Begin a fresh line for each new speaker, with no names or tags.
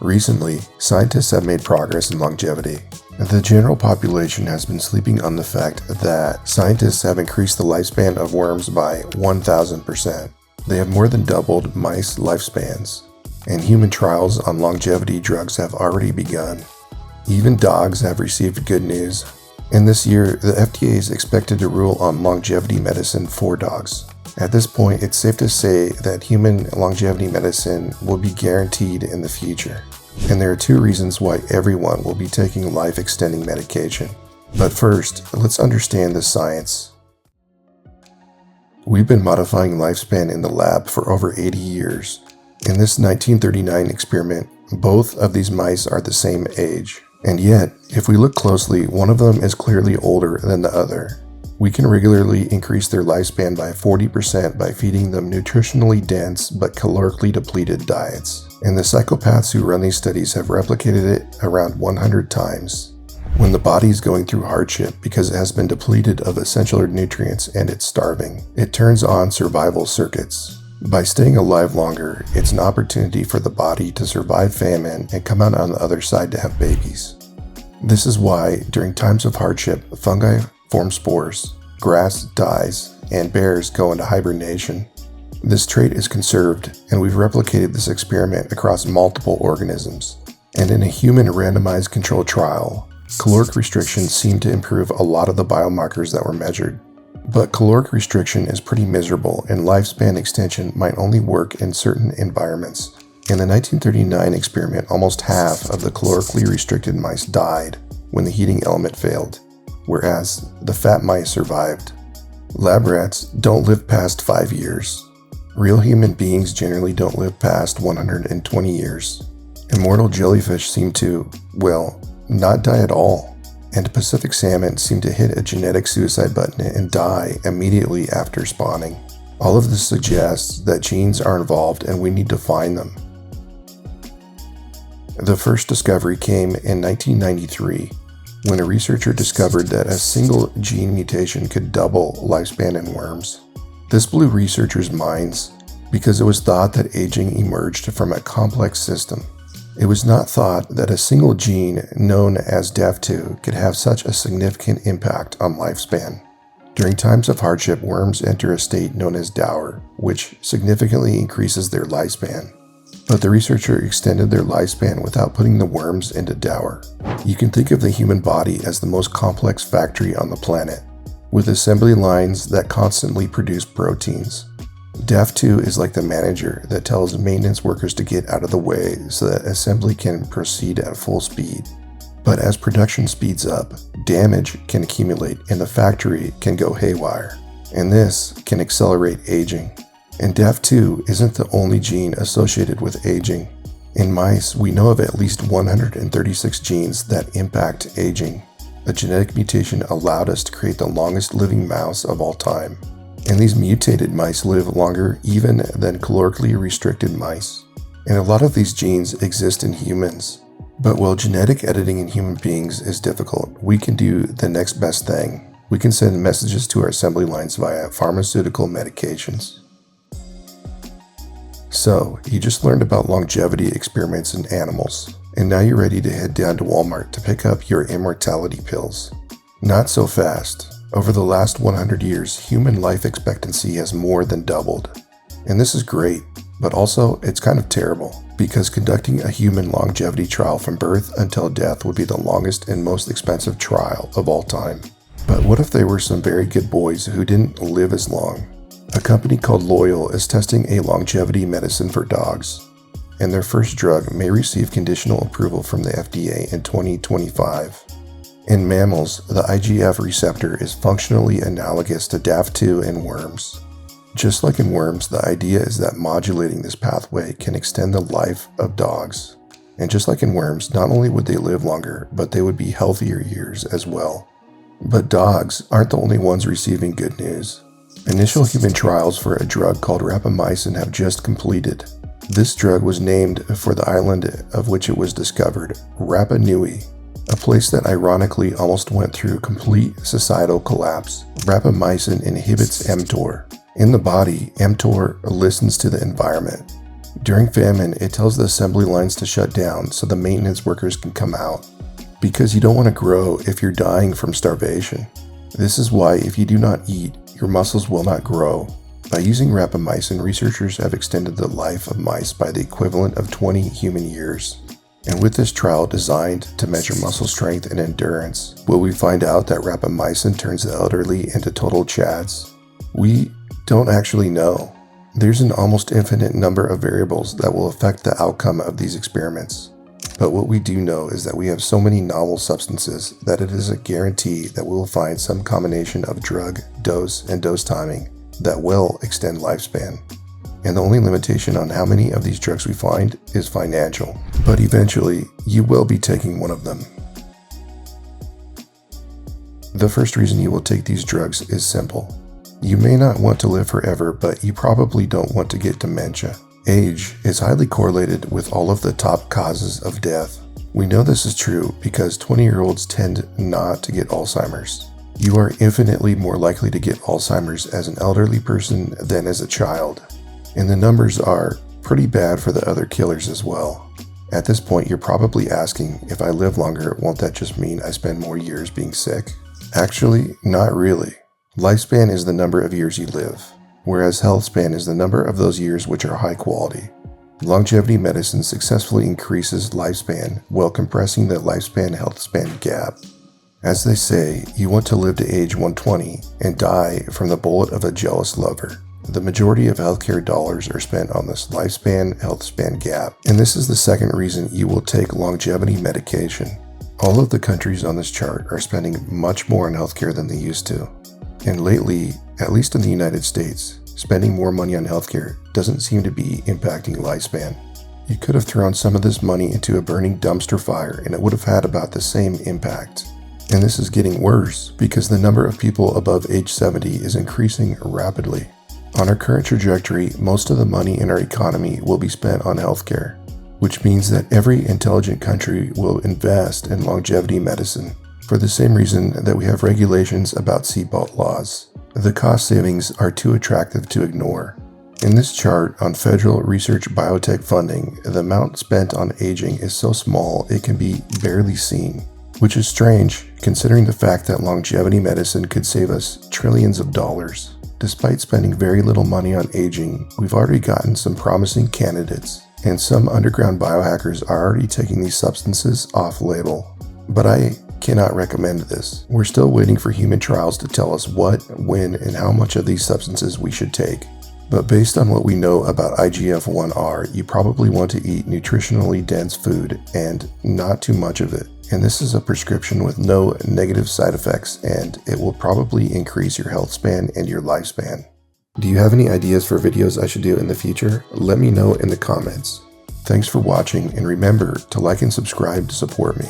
Recently, scientists have made progress in longevity. The general population has been sleeping on the fact that scientists have increased the lifespan of worms by 1,000%. They have more than doubled mice lifespans, and human trials on longevity drugs have already begun. Even dogs have received good news. And this year, the FDA is expected to rule on longevity medicine for dogs. At this point, it's safe to say that human longevity medicine will be guaranteed in the future. And there are two reasons why everyone will be taking life-extending medication. But first, let's understand the science. We've been modifying lifespan in the lab for over 80 years. In this 1939 experiment, both of these mice are the same age. And yet, if we look closely, one of them is clearly older than the other. We can regularly increase their lifespan by 40% by feeding them nutritionally dense but calorically depleted diets. And the psychopaths who run these studies have replicated it around 100 times. When the body is going through hardship because it has been depleted of essential nutrients and it's starving, it turns on survival circuits. By staying alive longer, it's an opportunity for the body to survive famine and come out on the other side to have babies. This is why, during times of hardship, fungi form spores, grass dies, and bears go into hibernation. This trait is conserved, and we've replicated this experiment across multiple organisms. And in a human randomized controlled trial, caloric restrictions seem to improve a lot of the biomarkers that were measured. But caloric restriction is pretty miserable, and lifespan extension might only work in certain environments. In the 1939 experiment, almost half of the calorically restricted mice died when the heating element failed, whereas the fat mice survived. Lab rats don't live past 5 years. Real human beings generally don't live past 120 years. Immortal jellyfish seem to, well, not die at all. And Pacific salmon seem to hit a genetic suicide button and die immediately after spawning. All of this suggests that genes are involved and we need to find them. The first discovery came in 1993, when a researcher discovered that a single gene mutation could double lifespan in worms. This blew researchers' minds because it was thought that aging emerged from a complex system. It was not thought that a single gene known as DEF2 could have such a significant impact on lifespan. During times of hardship, worms enter a state known as dour, which significantly increases their lifespan. But the researcher extended their lifespan without putting the worms into dour. You can think of the human body as the most complex factory on the planet, with assembly lines that constantly produce proteins. DEF2 is like the manager that tells maintenance workers to get out of the way so that assembly can proceed at full speed. But as production speeds up, damage can accumulate and the factory can go haywire. And this can accelerate aging. And DEF2 isn't the only gene associated with aging. In mice, we know of at least 136 genes that impact aging. A genetic mutation allowed us to create the longest living mouse of all time. And these mutated mice live longer even than calorically restricted mice. And a lot of these genes exist in humans. But while genetic editing in human beings is difficult, we can do the next best thing. We can send messages to our assembly lines via pharmaceutical medications. So, you just learned about longevity experiments in animals, and now you're ready to head down to Walmart to pick up your immortality pills. Not so fast. Over the last 100 years, human life expectancy has more than doubled. And this is great, but also it's kind of terrible, because conducting a human longevity trial from birth until death would be the longest and most expensive trial of all time. But what if there were some very good boys who didn't live as long? A company called Loyal is testing a longevity medicine for dogs, and their first drug may receive conditional approval from the FDA in 2025. In mammals, the IGF receptor is functionally analogous to DAF2 in worms. Just like in worms, the idea is that modulating this pathway can extend the life of dogs. And just like in worms, not only would they live longer, but they would be healthier years as well. But dogs aren't the only ones receiving good news. Initial human trials for a drug called rapamycin have just completed. This drug was named for the island of which it was discovered, Rapa Nui, a place that ironically almost went through complete societal collapse. Rapamycin inhibits mTOR. In the body, mTOR listens to the environment. During famine, it tells the assembly lines to shut down so the maintenance workers can come out. Because you don't want to grow if you're dying from starvation. This is why if you do not eat, your muscles will not grow. By using rapamycin, researchers have extended the life of mice by the equivalent of 20 human years. And with this trial designed to measure muscle strength and endurance, will we find out that rapamycin turns the elderly into total chads? We don't actually know. There's an almost infinite number of variables that will affect the outcome of these experiments. But what we do know is that we have so many novel substances that it is a guarantee that we will find some combination of drug, dose, and dose timing that will extend lifespan. And the only limitation on how many of these drugs we find is financial. But eventually, you will be taking one of them. The first reason you will take these drugs is simple. You may not want to live forever, but you probably don't want to get dementia. Age is highly correlated with all of the top causes of death. We know this is true because 20-year-olds tend not to get Alzheimer's. You are infinitely more likely to get Alzheimer's as an elderly person than as a child. And the numbers are pretty bad for the other killers as well. At this point, you're probably asking, if I live longer, won't that just mean I spend more years being sick? Actually, not really. Lifespan is the number of years you live, whereas health span is the number of those years which are high quality. Longevity medicine successfully increases lifespan while compressing the lifespan-health span gap. As they say, you want to live to age 120 and die from the bullet of a jealous lover. The majority of healthcare dollars are spent on this lifespan-health span gap, and this is the second reason you will take longevity medication. All of the countries on this chart are spending much more on healthcare than they used to. And lately, at least in the United States, spending more money on healthcare doesn't seem to be impacting lifespan. You could have thrown some of this money into a burning dumpster fire and it would have had about the same impact. And this is getting worse because the number of people above age 70 is increasing rapidly. On our current trajectory, most of the money in our economy will be spent on healthcare, which means that every intelligent country will invest in longevity medicine for the same reason that we have regulations about seatbelt laws. The cost savings are too attractive to ignore. In this chart on federal research biotech funding, the amount spent on aging is so small it can be barely seen, which is strange considering the fact that longevity medicine could save us trillions of dollars. Despite spending very little money on aging, we've already gotten some promising candidates, and some underground biohackers are already taking these substances off-label. But I cannot recommend this. We're still waiting for human trials to tell us what, when, and how much of these substances we should take. But based on what we know about IGF-1R, you probably want to eat nutritionally dense food and not too much of it. And this is a prescription with no negative side effects, and it will probably increase your health span and your lifespan. Do you have any ideas for videos I should do in the future? Let me know in the comments. Thanks for watching, and remember to like and subscribe to support me.